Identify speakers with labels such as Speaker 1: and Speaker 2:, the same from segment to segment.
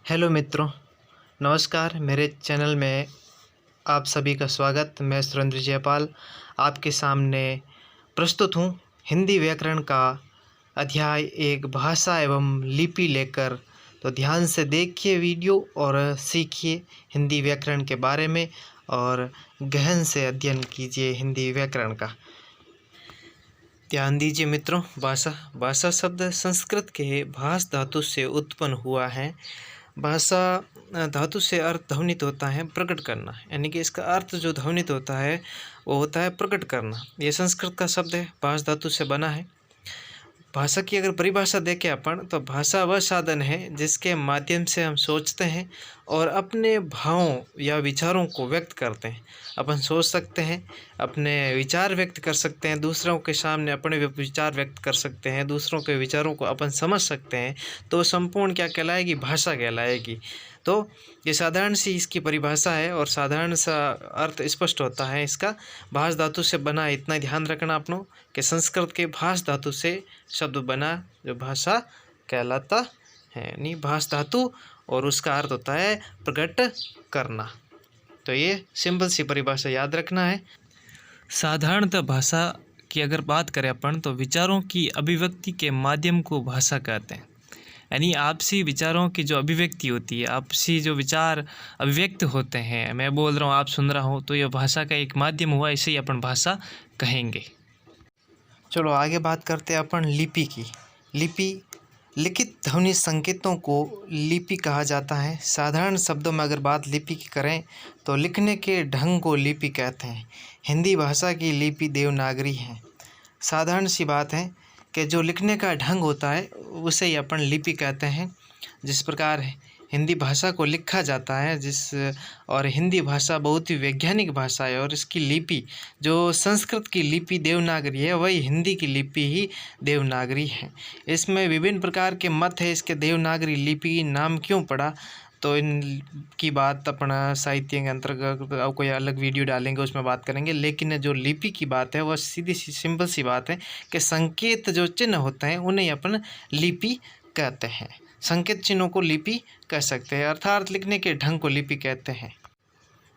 Speaker 1: Hello मित्रों, नमस्कार। मेरे चैनल में आप सभी का स्वागत। मैं सुरेंद्र जयपाल आपके सामने प्रस्तुत हूँ हिंदी व्याकरण का अध्याय एक भाषा एवं लिपि लेकर। तो ध्यान से देखिए वीडियो और सीखिए हिंदी व्याकरण के बारे में और गहन से अध्ययन कीजिए हिंदी व्याकरण का। ध्यान दीजिए मित्रों। भाषा शब्द संस्कृत के भाष धातु से उत्पन्न हुआ है। भाषा धातु से अर्थ ध्वनित होता है प्रकट करना, यानी कि इसका अर्थ जो ध्वनित होता है वो होता है प्रकट करना। ये संस्कृत का शब्द है, भाष धातु से बना है। भाषा की अगर परिभाषा देखें अपन, तो भाषा वह साधन है जिसके माध्यम से हम सोचते हैं और अपने भावों या विचारों को व्यक्त करते हैं। अपन सोच सकते हैं, अपने विचार व्यक्त कर सकते हैं, दूसरों के सामने अपने विचार व्यक्त कर सकते हैं, दूसरों के विचारों को अपन समझ सकते हैं। तो संपूर्ण क्या कहलाएगी? भाषा कहलाएगी। तो ये साधारण सी इसकी परिभाषा है और साधारण सा अर्थ स्पष्ट होता है इसका। भाष धातु से बना, इतना ध्यान रखना अपनों कि संस्कृत के भाष धातु से शब्द बना जो भाषा कहलाता है, यानी भाष धातु, और उसका अर्थ होता है प्रकट करना। तो ये सिंपल सी परिभाषा याद रखना है। साधारणतः भाषा की अगर बात करें अपन, तो विचारों की अभिव्यक्ति के माध्यम को भाषा कहते हैं। यानी आपसी विचारों की जो अभिव्यक्ति होती है, आपसी जो विचार अभिव्यक्त होते हैं, मैं बोल रहा हूँ, आप सुन रहा हो, तो यह भाषा का एक माध्यम हुआ, इसे ही अपन भाषा कहेंगे। चलो आगे बात करते हैं अपन लिपि की। लिपि लिखित ध्वनि संकेतों को लिपि कहा जाता है। साधारण शब्दों में अगर बात लिपि की करें तो लिखने के ढंग को लिपि कहते हैं। हिंदी भाषा की लिपि देवनागरी है। साधारण सी बात है कि जो लिखने का ढंग होता है उसे ही अपन लिपि कहते हैं। जिस प्रकार हिंदी भाषा को लिखा जाता है, और हिंदी भाषा बहुत ही वैज्ञानिक भाषा है, और इसकी लिपि जो संस्कृत की लिपि देवनागरी है, वही हिंदी की लिपि ही देवनागरी है। इसमें विभिन्न प्रकार के मत है इसके देवनागरी लिपि नाम क्यों पड़ा, तो इनकी बात अपना साहित्य के अंतर्गत कोई अलग वीडियो डालेंगे, उसमें बात करेंगे। लेकिन जो लिपि की बात है वह सीधी सी सिंपल सी बात है कि संकेत जो चिन्ह होते हैं उन्हें अपन लिपि कहते हैं। संकेत चिन्हों को लिपि कह सकते हैं, अर्थात लिखने के ढंग को लिपि कहते हैं।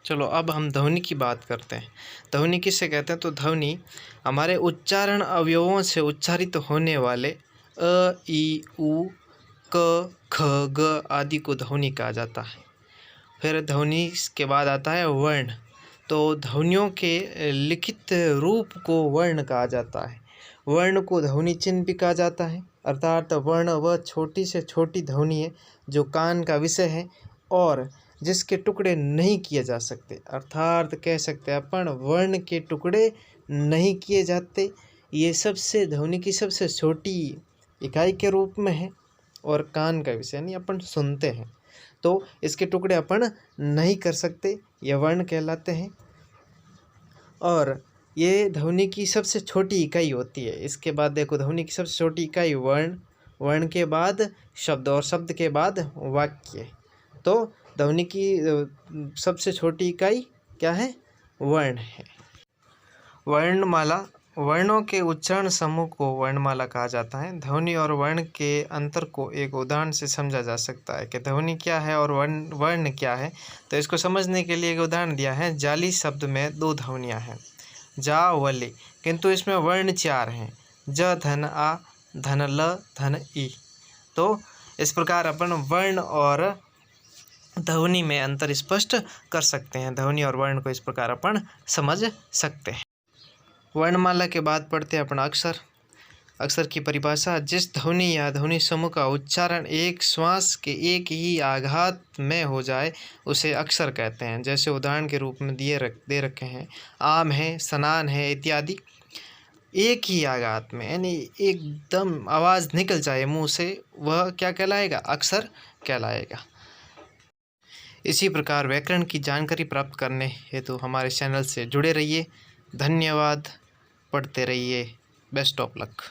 Speaker 1: चलो अब हम ध्वनि की बात करते हैं। ध्वनि किससे कहते हैं? तो ध्वनि हमारे उच्चारण अवयवों से उच्चारित होने वाले अ, ई, उ, क, ख, ग आदि को ध्वनि कहा जाता है। फिर ध्वनि के बाद आता है वर्ण। तो ध्वनियों के लिखित रूप को वर्ण कहा जाता है। वर्ण को ध्वनि चिन्ह भी कहा जाता है, अर्थात वर्ण वह छोटी से छोटी ध्वनि है जो कान का विषय है और जिसके टुकड़े नहीं किए जा सकते। अर्थात कह सकते हैं अपन वर्ण के टुकड़े नहीं किए जाते। ये सबसे ध्वनि की सबसे छोटी इकाई के रूप में है और कान का विषय, यानी अपन सुनते हैं तो इसके टुकड़े अपन नहीं कर सकते, ये वर्ण कहलाते हैं। और ये ध्वनि की सबसे छोटी इकाई होती है। इसके बाद देखो, ध्वनि की सबसे छोटी इकाई वर्ण, वर्ण के बाद शब्द और शब्द के बाद वाक्य। तो ध्वनि की सबसे छोटी इकाई क्या है? वर्ण है। वर्णमाला, वर्णों के उच्चारण समूह को वर्णमाला कहा जाता है। ध्वनि और वर्ण के अंतर को एक उदाहरण से समझा जा सकता है कि ध्वनि क्या है और वर्ण क्या है। तो इसको समझने के लिए एक उदाहरण दिया है। जाली शब्द में 2 ध्वनियाँ हैं, जा व ले, किंतु इसमें वर्ण 4 हैं, ज, धन, आ, धन, ल, धन, ई। तो इस प्रकार अपन वर्ण और ध्वनि में अंतर स्पष्ट कर सकते हैं। ध्वनि और वर्ण को इस प्रकार अपन समझ सकते हैं। वर्णमाला के बाद पढ़ते हैं अपन अक्षर। अक्षर की परिभाषा: जिस ध्वनि या ध्वनि समूह का उच्चारण एक श्वास के एक ही आघात में हो जाए उसे अक्षर कहते हैं। जैसे उदाहरण के रूप में दे रखे हैं, आम है, स्नान है इत्यादि। एक ही आघात में, यानी एकदम आवाज़ निकल जाए मुंह से, वह क्या कहलाएगा? अक्षर कहलाएगा। इसी प्रकार व्याकरण की जानकारी प्राप्त करने हेतु हमारे चैनल से जुड़े रहिए। धन्यवाद। पढ़ते रहिए। Best of luck.